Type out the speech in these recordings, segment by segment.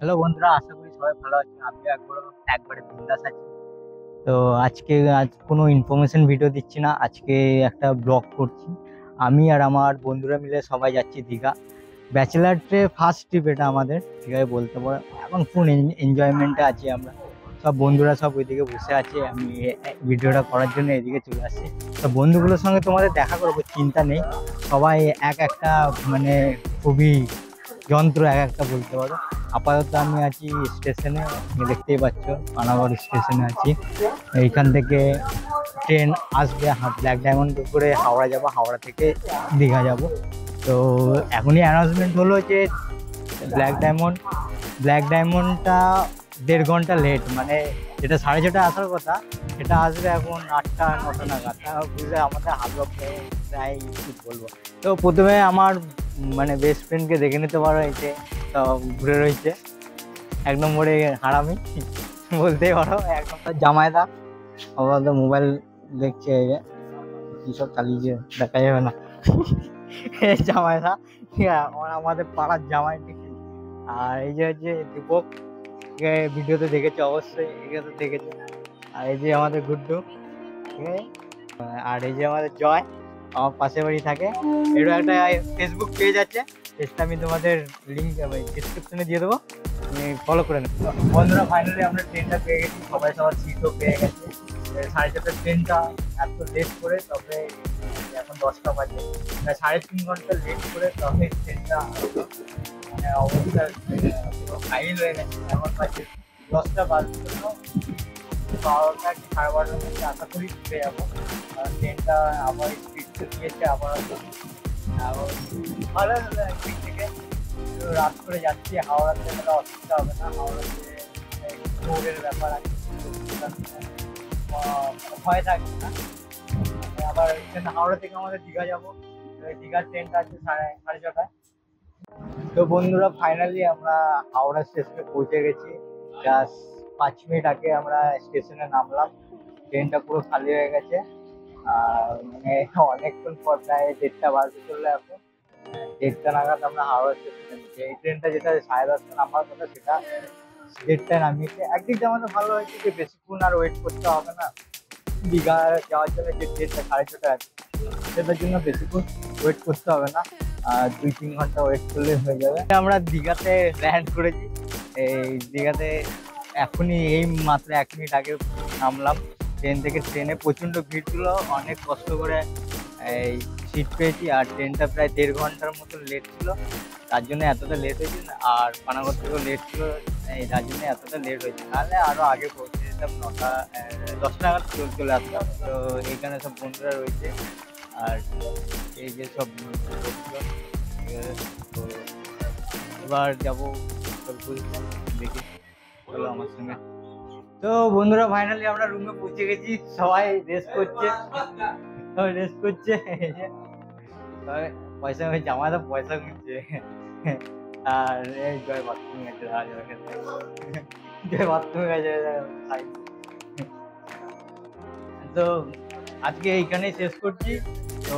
Hello বন্ধুরা, আশা করি সবাই ভালো আছেন। আমিও একবারে বিন্দাস আছি। তো আজ কোনো ইনফরমেশন ভিডিও দিচ্ছি না, আজকে একটা ব্লগ করছি। আমি আর আমার বন্ধুরা মিলে সবাই যাচ্ছি দীঘা। ব্যাচেলার ফার্স্ট ট্রিপ এটা আমাদের, দীঘায় বলতে পারো। এখন ফুল এনজয়মেন্টে আছি আমরা। সব বন্ধুরা সব ওইদিকে বসে আছে, আমি ভিডিওটা করার জন্য এদিকে চলে আসছি। তো বন্ধুগুলোর সঙ্গে তোমাদের দেখা করবো, চিন্তা নেই। সবাই এক একটা মানে খুবই যন্ত্র এক একটা বলতে পারো। আপাতত আমি আছি স্টেশনে, দেখতেই পাচ্ছ পানাগড় স্টেশনে আছি। এইখান থেকে ট্রেন আসবে ব্ল্যাক ডায়মন্ড করে হাওড়া যাব, হাওড়া থেকে দীঘা যাব। তো এখনই অ্যানাউন্সমেন্ট হলো যে ব্ল্যাক ডায়মন্ড ব্ল্যাক ডায়মন্ডটা 1.5 ঘন্টা লেট, মানে যেটা 6:30 আসার কথা সেটা আসবে এখন 8টা 9টা নাগাদ। তা বুঝলে আমাদের হালকা প্রায় কি বলবো। তো প্রথমে আমার মানে বেস্ট ফ্রেন্ডকে দেখে নিতে পারো, এই যে সব ঘুরে রয়েছে। 1 নম্বরে হারামি বলতেই পারো, 1 নম্বর জামাইদা। আবার মোবাইল দেখছে, এই যে কি সব চালিয়েছে দেখা যাবে না। এই জামাইদা, ঠিক আছে, আমাদের পাড়ার জামাই, ঠিক আছে। আর এই যে হচ্ছে দীপক, ভিডিওতে দেখেছো অবশ্যই, একে তো দেখেছো। আর এই যে আমাদের গুড্ডু, ঠিক আছে। আর এই যে আমাদের জয়, আমার পাশের বাড়ি থাকে। এরও একটা ফেসবুক পেজ আছে, পেজটা আমি তোমাদের লিঙ্ক ডিসক্রিপশনে দিয়ে দেবো, তুমি ফলো করে নেবে। বন্ধুরা, ফাইনালি আমরা ট্রেনটা পেয়ে গেছি, সবাই সবার সিটও পেয়ে গেছে। 4:30 ট্রেনটা এত লেট করে, তবে এখন 10টা বাজে, 3.5 ঘন্টা লেট করে তবে ট্রেনটা আসলো। মানে অবস্থা ফাইল হয়ে গেছে। এখন বাজে 10টা বাজার জন্য 12টা কি 12:30টার মধ্যে আশা করি ঢুকে যাবো। কারণ ট্রেনটা আবার স্পিড দিয়েছে আবার। ভালো হলো একদিক থেকে, একটু রাত করে যাচ্ছি। হাওড়াতে কোনো অসুবিধা হবে না। হাওড়াতে রোডের ব্যাপার আছে, ভয় থাকবে না। আবার এখানে হাওড়া থেকে আমাদের দীঘা যাবো, দীঘার ট্রেনটা আছে 6:30টায়। তো বন্ধুরা, ফাইনালি আমরা হাওড়া স্টেশনে পৌঁছে গেছি। জাস্ট 5 মিনিট আগে আমরা স্টেশনে নামলাম। ট্রেনটা পুরো খালি হয়ে গেছে। আর মানে অনেকক্ষণ পর, প্রায় 1:30টা বাজতে চললো এখন। 1:30টা নাগাদ আমরা হাওড়া স্টেশনে নিচ্ছি। এই ট্রেনটা যেটা 10:30টায় নামার কথা, সেটা 1:30টায় নামিয়েছে। একদিকে আমাদের ভালো হয়েছে যে বেশিক্ষণ আর ওয়েট করতে হবে না। দীঘা যাওয়ার জন্য যে ট্রেনটা 6:30 আছে, সেটার জন্য বেশিক্ষণ ওয়েট করতে হবে না। 2-3 ঘন্টা ওয়েট করলে হয়ে যাবে। আমরা দীঘাতে ল্যান্ড করেছি। এই দীঘাতে এখনই এই মাত্র 1 মিনিট আগে নামলাম ট্রেন থেকে। ট্রেনে প্রচণ্ড ভিড় ছিল, অনেক কষ্ট করে এই সিট পেয়েছি। আর ট্রেনটা প্রায় 1.5 ঘন্টার মতো লেট ছিল, তার জন্য এতটা লেট হয়েছে। আর পানাগড় থেকেও লেট ছিল, এই তার জন্য এতটা লেট হয়েছে। নাহলে আরও আগে পৌঁছে যেতাম, 10টা নাগাদ চলে আসতাম। তো এইখানে সব বন্ধুরা রয়েছে, আর এই যে সব বন্ধুরা, তো এবার যাবো বলতে, দেখি চলো আমার সঙ্গে। তো বন্ধুরা, ফাইনালি আমরা রুমে পৌঁছে গেছি। সবাই রেস্ট করছে, সবাই রেস্ট করছে। সবাই পয়সা জামাইদা পয়সা গুনছে। আর এই জয় বাথরুমে গেছে, জয় বাথরুমে গেছে। তো আজকে এইখানেই শেষ করছি। তো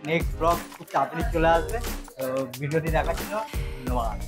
নেক্সট ব্লগ খুব তাড়াতাড়ি চলে আসবে। তো ভিডিওটি দেখার জন্য ধন্যবাদ।